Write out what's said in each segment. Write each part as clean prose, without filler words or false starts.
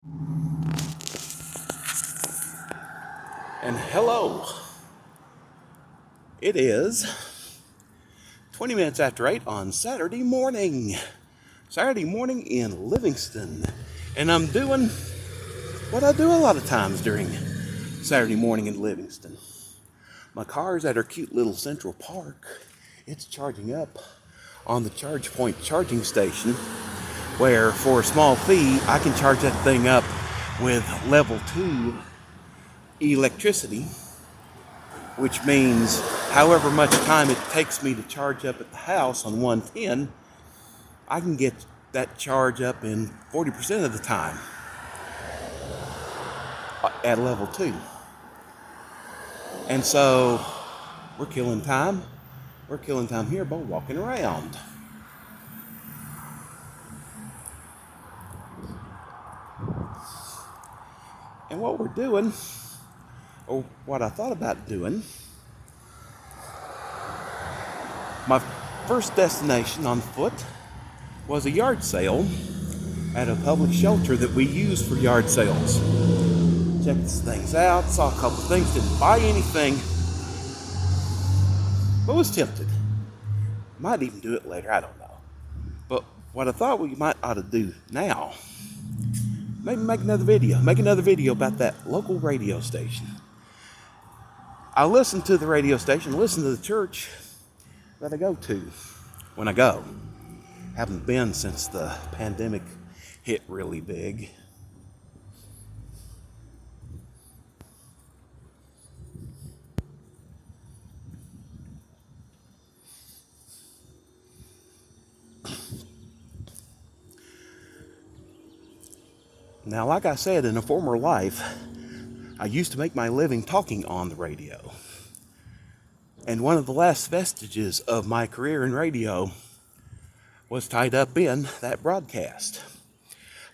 And hello. It is 20 minutes after 8 on Saturday morning. Saturday morning in Livingston. And I'm doing what I do a lot of times during Saturday morning in Livingston. My car's at our cute little Central Park. It's charging up on the Charge Point charging station, where for a small fee I can charge that thing up with level 2 electricity, which means however much time it takes me to charge up at the house on 110, I can get that charge up in 40% of the time at level 2. And so we're killing time. We're killing time here by walking around. And what we're doing, or what I thought about doing, my first destination on foot was a yard sale at a public shelter that we use for yard sales. Checked things out, saw a couple things, didn't buy anything, but was tempted. Might even do it later, I don't know. But what I thought we ought to do now, maybe make another video about that local radio station. I listen to the radio station, listen to the church that I go to when I go. Haven't been since the pandemic hit really big. Now, like I said, in a former life, I used to make my living talking on the radio. And one of the last vestiges of my career in radio was tied up in that broadcast.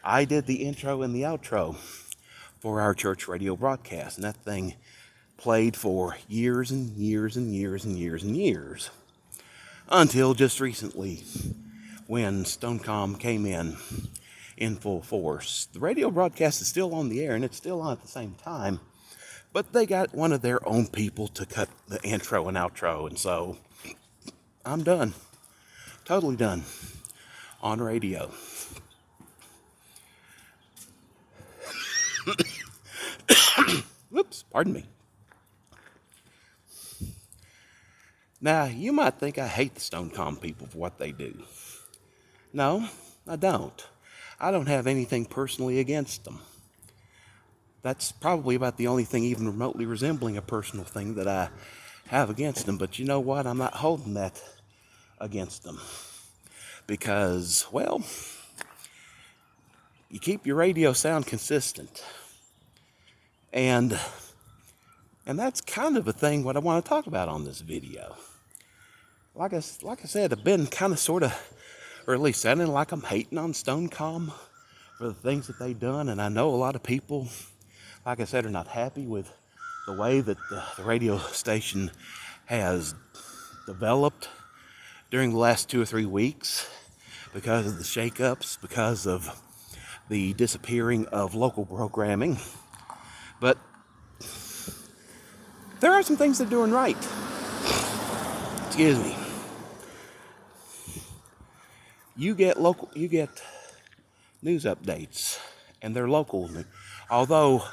I did the intro and the outro for our church radio broadcast, and that thing played for years and years and years and years and years. Until just recently, when StoneCom came in full force. The radio broadcast is still on the air, and it's still on at the same time, but they got one of their own people to cut the intro and outro, and so I'm done. Totally done on radio. Whoops, pardon me. Now, you might think I hate the StoneCom people for what they do. No, I don't. I don't have anything personally against them. That's probably about the only thing even remotely resembling a personal thing that I have against them. But you know what? I'm not holding that against them. Because, well, you keep your radio sound consistent. And that's kind of a thing what I want to talk about on this video. Like I said, I've been kind of sort of, or at least sounding like I'm hating on StoneCom for the things that they've done. And I know a lot of people, like I said, are not happy with the way that the radio station has developed during the last 2 or 3 weeks because of the shakeups, because of the disappearing of local programming. But there are some things they're doing right. Excuse me. You get news updates, and they're local. Although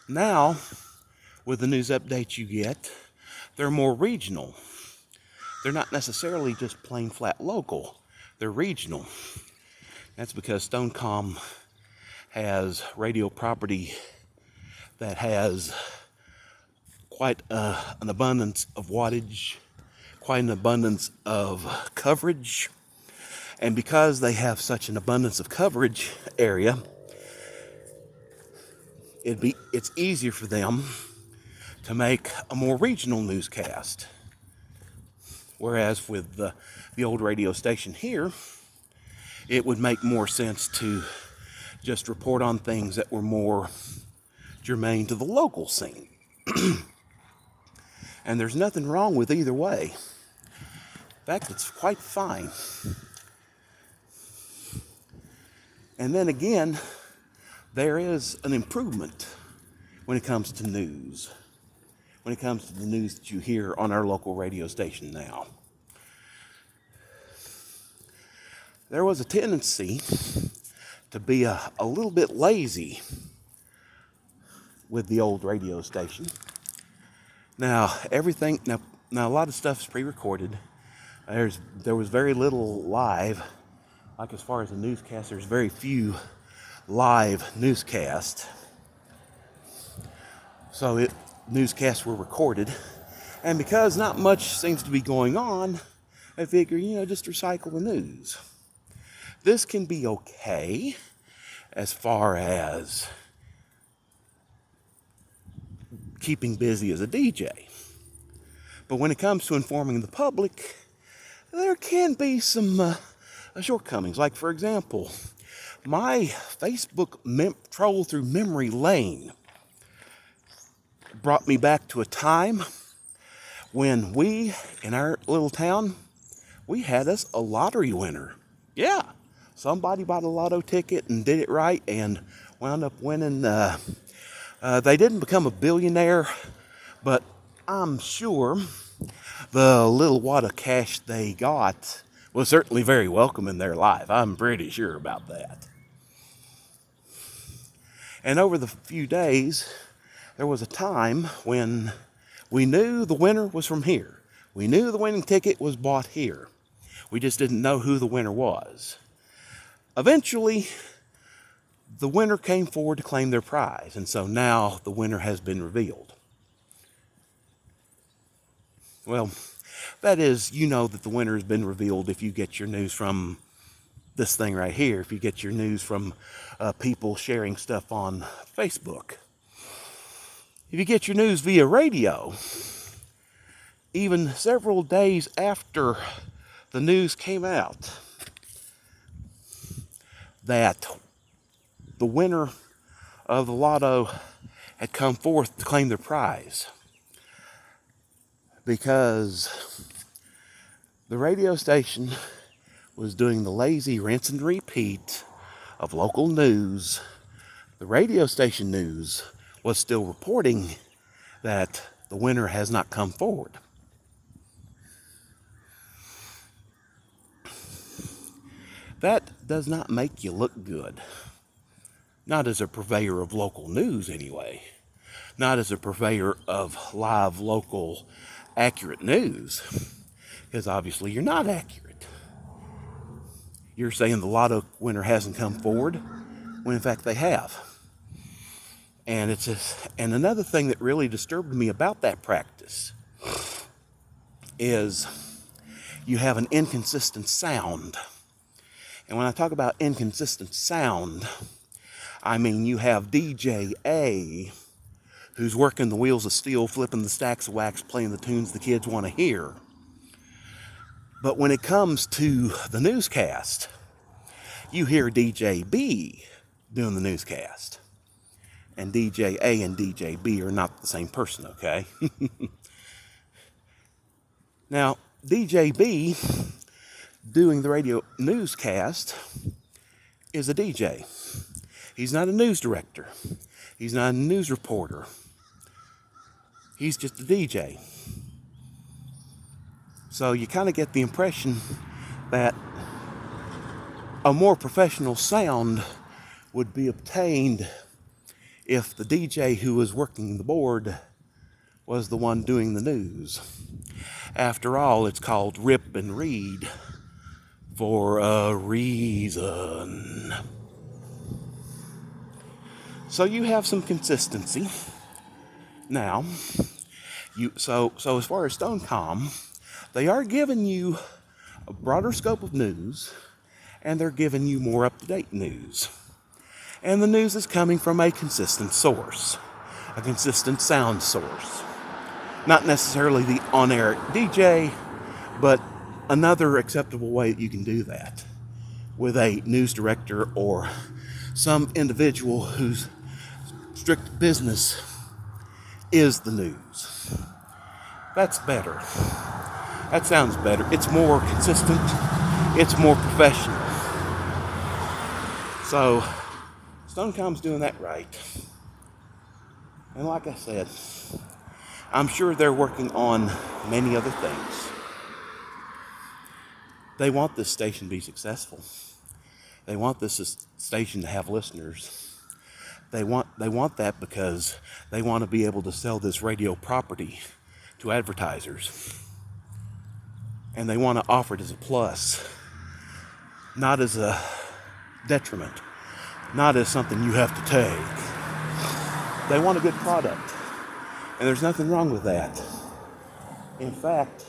now, with the news updates you get, they're more regional. They're not necessarily just plain flat local. They're regional. That's because StoneCom has radio property that has quite an abundance of wattage, quite an abundance of coverage. And because they have such an abundance of coverage area, it's easier for them to make a more regional newscast. Whereas with the old radio station here, it would make more sense to just report on things that were more germane to the local scene. And there's nothing wrong with either way. In fact, it's quite fine. And then again, there is an improvement when it comes to news, when it comes to the news that you hear on our local radio station now. There was a tendency to be a little bit lazy with the old radio station. Now, now a lot of stuff is pre-recorded. There was very little live. Like as far as the newscast, there's very few live newscasts. So newscasts were recorded. And because not much seems to be going on, I figure, just recycle the news. This can be okay as far as keeping busy as a DJ. But when it comes to informing the public, there can be some shortcomings. Like, for example, my Facebook troll through memory lane brought me back to a time when we, in our little town, we had us a lottery winner. Yeah, somebody bought a lotto ticket and did it right and wound up winning. They didn't become a billionaire, but I'm sure the little wad of cash they got was certainly very welcome in their life. I'm pretty sure about that. And over the few days, there was a time when we knew the winner was from here. We knew the winning ticket was bought here. We just didn't know who the winner was. Eventually, the winner came forward to claim their prize, and so now the winner has been revealed. Well, that is, that the winner has been revealed if you get your news from this thing right here, if you get your news from people sharing stuff on Facebook. If you get your news via radio, even several days after the news came out that the winner of the lotto had come forth to claim their prize, because the radio station was doing the lazy rinse and repeat of local news. The radio station news was still reporting that the winner has not come forward. That does not make you look good. Not as a purveyor of local news, anyway. Not as a purveyor of live, local, accurate news. Because obviously you're not accurate. You're saying the lotto winner hasn't come forward, when in fact they have. And and another thing that really disturbed me about that practice is you have an inconsistent sound. And when I talk about inconsistent sound, I mean you have DJ A, who's working the wheels of steel, flipping the stacks of wax, playing the tunes the kids want to hear. But when it comes to the newscast, you hear DJ B doing the newscast. And DJ A and DJ B are not the same person, okay? Now, DJ B doing the radio newscast is a DJ. He's not a news director. He's not a news reporter. He's just a DJ. So you kind of get the impression that a more professional sound would be obtained if the DJ who was working the board was the one doing the news. After all, it's called Rip and Read for a reason. So you have some consistency. Now, so as far as StoneCom, they are giving you a broader scope of news, and they're giving you more up-to-date news. And the news is coming from a consistent source, a consistent sound source. Not necessarily the on-air DJ, but another acceptable way that you can do that with a news director or some individual whose strict business is the news. That's better. That sounds better. It's more consistent. It's more professional. StoneCom's doing that right. And like I said, I'm sure they're working on many other things. They want this station to be successful. They want this station to have listeners. They want that because they want to be able to sell this radio property to advertisers. And they want to offer it as a plus, not as a detriment, not as something you have to take. They want a good product, and there's nothing wrong with that. In fact,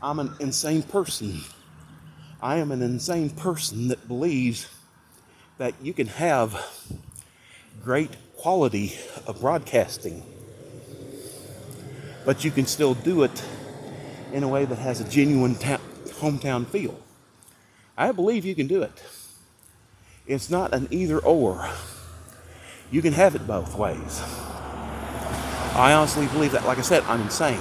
I'm an insane person. I am an insane person that believes that you can have great quality of broadcasting, but you can still do it in a way that has a genuine hometown feel. I believe you can do it. It's not an either or. You can have it both ways. I honestly believe that. Like I said, I'm insane.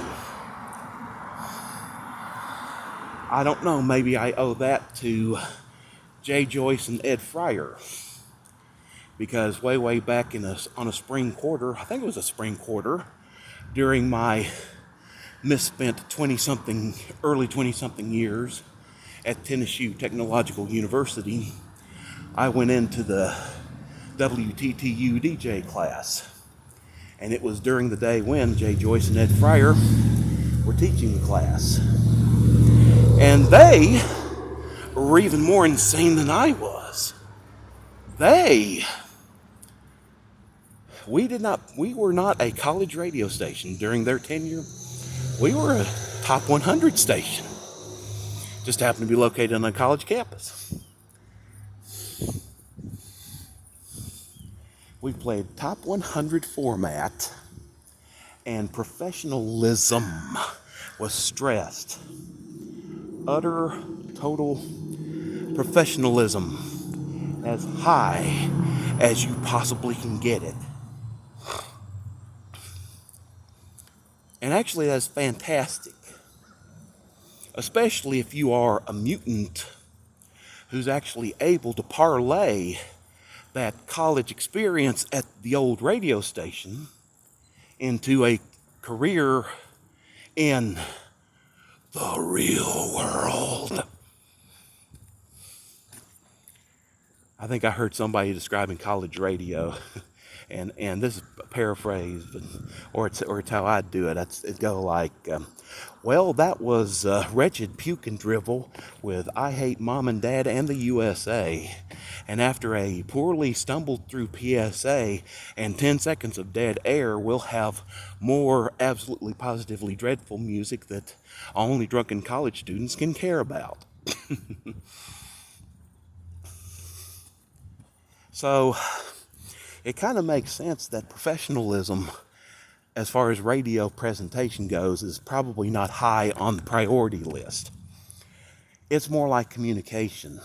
I don't know, maybe I owe that to Jay Joyce and Ed Fryer. Because way back on a spring quarter, I think it was a spring quarter, during my misspent early 20-something years at Tennessee Technological University, I went into the WTTU DJ class. And it was during the day when Jay Joyce and Ed Fryer were teaching the class. And they were even more insane than I was. We were not a college radio station during their tenure. We were a top 100 station. Just happened to be located on a college campus. We played top 100 format, and professionalism was stressed. Utter, total professionalism, as high as you possibly can get it. And actually, that's fantastic. Especially if you are a mutant who's actually able to parlay that college experience at the old radio station into a career in the real world. I think I heard somebody describing college radio, and this is a paraphrase, or it's how I'd do it. It'd go like, well, that was wretched puke and drivel with I hate mom and dad and the USA. And after a poorly stumbled through PSA and 10 seconds of dead air, we'll have more absolutely positively dreadful music that only drunken college students can care about. So it kind of makes sense that professionalism, as far as radio presentation goes, is probably not high on the priority list. It's more like communication.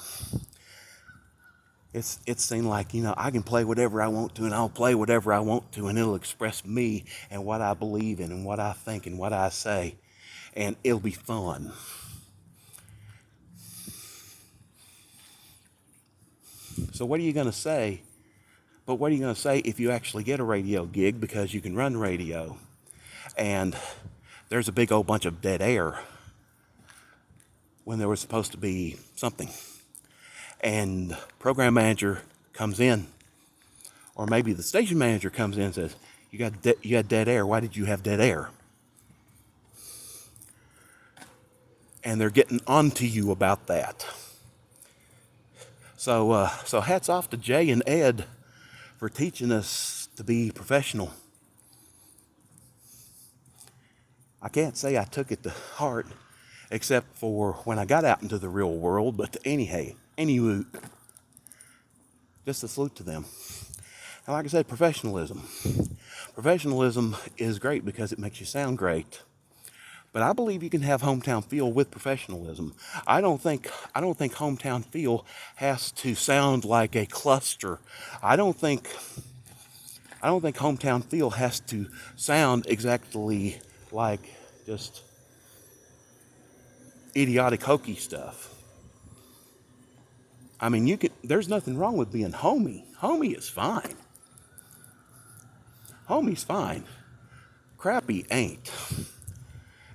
It's seen like, I can play whatever I want to, and I'll play whatever I want to, and it'll express me and what I believe in and what I think and what I say, and it'll be fun. So what are you going to say? But what are you going to say if you actually get a radio gig because you can run radio and there's a big old bunch of dead air when there was supposed to be something? And program manager comes in, or maybe the station manager comes in and says, you had dead air. Why did you have dead air? And they're getting onto you about that. So hats off to Jay and Ed for teaching us to be professional. I can't say I took it to heart, except for when I got out into the real world, but anywho, just a salute to them. And like I said, professionalism. Professionalism is great because it makes you sound great. But I believe you can have hometown feel with professionalism. I don't think hometown feel has to sound like a cluster. I don't think hometown feel has to sound exactly like just idiotic hokey stuff. I mean, there's nothing wrong with being homey. Homie is fine. Homie's fine. Crappy ain't.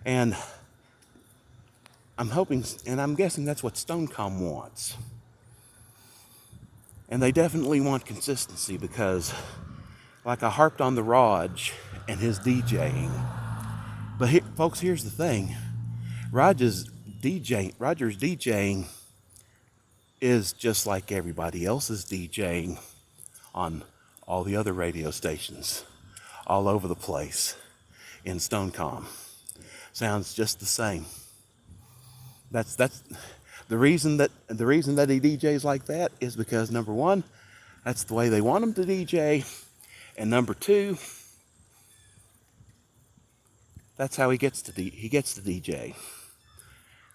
And I'm hoping, and I'm guessing that's what StoneCom wants. And they definitely want consistency because, like I harped on the Raj and his DJing. But here, folks, here's the thing. Roger's DJing is just like everybody else's DJing on all the other radio stations all over the place in StoneCom. Sounds just the same. That's the reason that he DJs like that is because, number one, that's the way they want him to DJ, and number two, that's how he gets to DJ,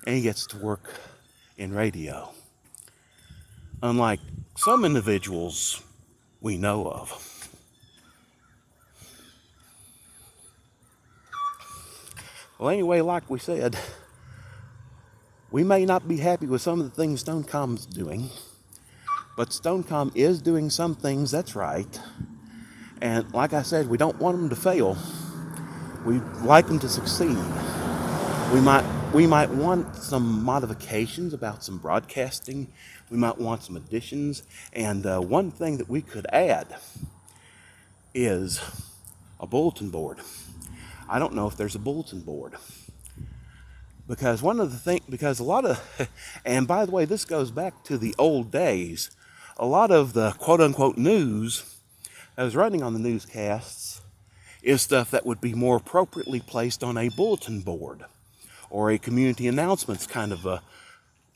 and he gets to work in radio. Unlike some individuals we know of. Well, anyway, like we said, we may not be happy with some of the things StoneCom's doing, but StoneCom is doing some things that's right. And like I said, we don't want them to fail. We like them to succeed. We might want some modifications about some broadcasting. We might want some additions. And one thing that we could add is a bulletin board. I don't know if there's a bulletin board. Because because a lot of, and by the way, this goes back to the old days, a lot of the quote-unquote news that was running on the newscasts is stuff that would be more appropriately placed on a bulletin board or a community announcements kind of a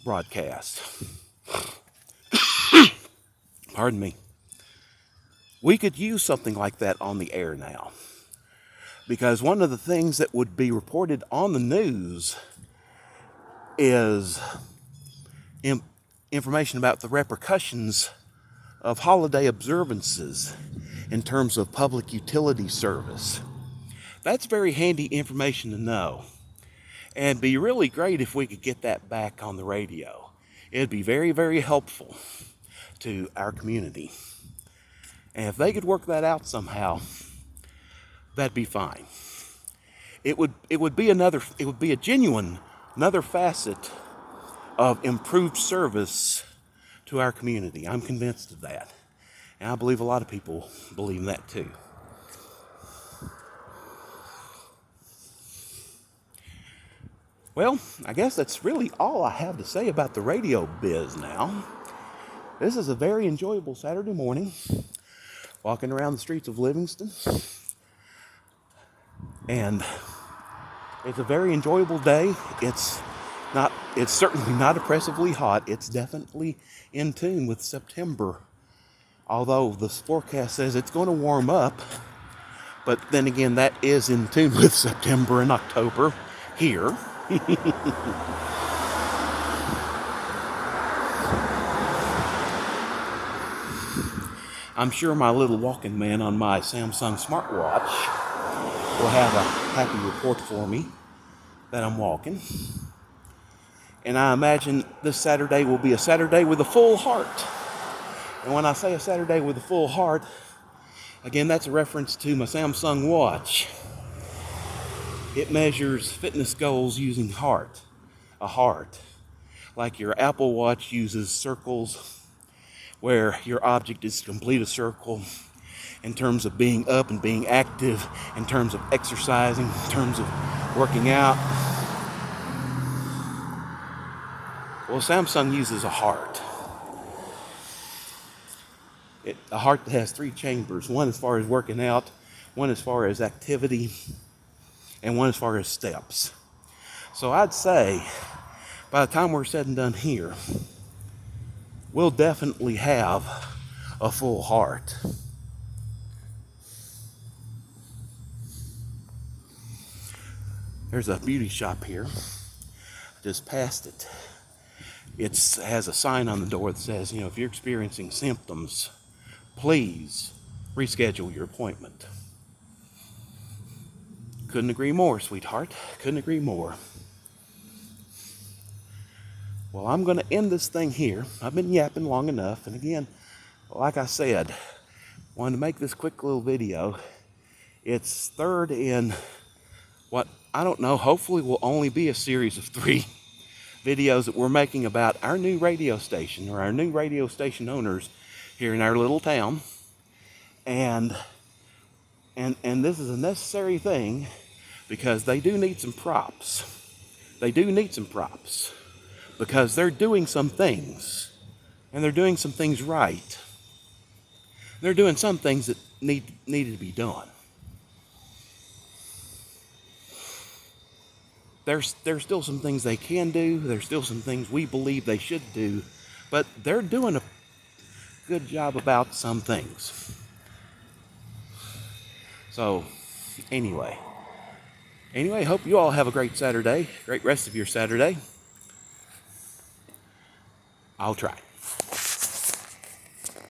broadcast. Pardon me. We could use something like that on the air now. Because one of the things that would be reported on the news is information about the repercussions of holiday observances in terms of public utility service. That's very handy information to know. And it'd be really great if we could get that back on the radio. It'd be very, very helpful to our community. And if they could work that out somehow, that'd be fine. It would be a genuine another facet of improved service to our community. I'm convinced of that. And I believe a lot of people believe that too. Well, I guess that's really all I have to say about the radio biz now. This is a very enjoyable Saturday morning, walking around the streets of Livingston. And it's a very enjoyable day. It's certainly not oppressively hot. It's definitely in tune with September. Although the forecast says it's going to warm up. But then again, that is in tune with September and October here. I'm sure my little walking man on my Samsung smartwatch will have a happy report for me that I'm walking. And I imagine this Saturday will be a Saturday with a full heart. And when I say a Saturday with a full heart, again, that's a reference to my Samsung watch. It measures fitness goals using a heart. Like your Apple Watch uses circles, where your object is to complete a circle in terms of being up and being active, in terms of exercising, in terms of working out. Well, Samsung uses a heart. A heart that has 3 chambers, one as far as working out, one as far as activity, and one as far as steps. So I'd say, by the time we're said and done here, we'll definitely have a full heart. There's a beauty shop here. Just past it. It has a sign on the door that says, if you're experiencing symptoms, please reschedule your appointment. Couldn't agree more, sweetheart. Couldn't agree more. Well, I'm going to end this thing here. I've been yapping long enough. And again, Like I said, wanted to make this quick little video. It's third in what, I don't know, hopefully will only be a series of 3 videos that we're making about our new radio station, or our new radio station owners here in our little town. And this is a necessary thing because they do need some props. They do need some props because they're doing some things, and they're doing some things right. They're doing some things that needed to be done. There's still some things they can do. There's still some things we believe they should do, but they're doing a good job about some things. So, anyway, hope you all have a great Saturday, great rest of your Saturday. I'll try.